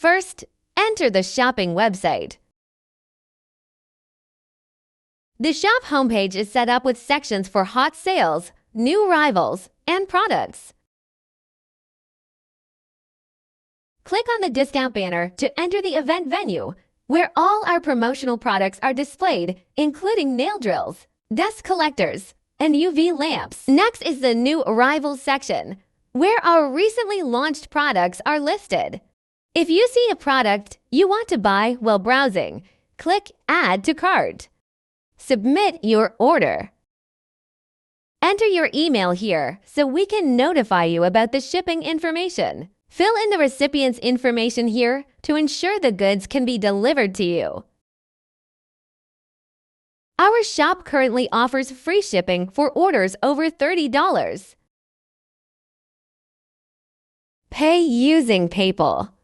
First, enter the shopping website. The shop homepage is set up with sections for hot sales, new arrivals, and products. Click on the discount banner to enter the event venue, where all our promotional products are displayed, including nail drills, dust collectors, and UV lamps. Next is the new arrivals section, where our recently launched products are listed. If you see a product you want to buy while browsing, click Add to Cart. Submit your order. Enter your email here so we can notify you about the shipping information. Fill in the recipient's information here to ensure the goods can be delivered to you. Our shop currently offers free shipping for orders over $30. Pay using PayPal.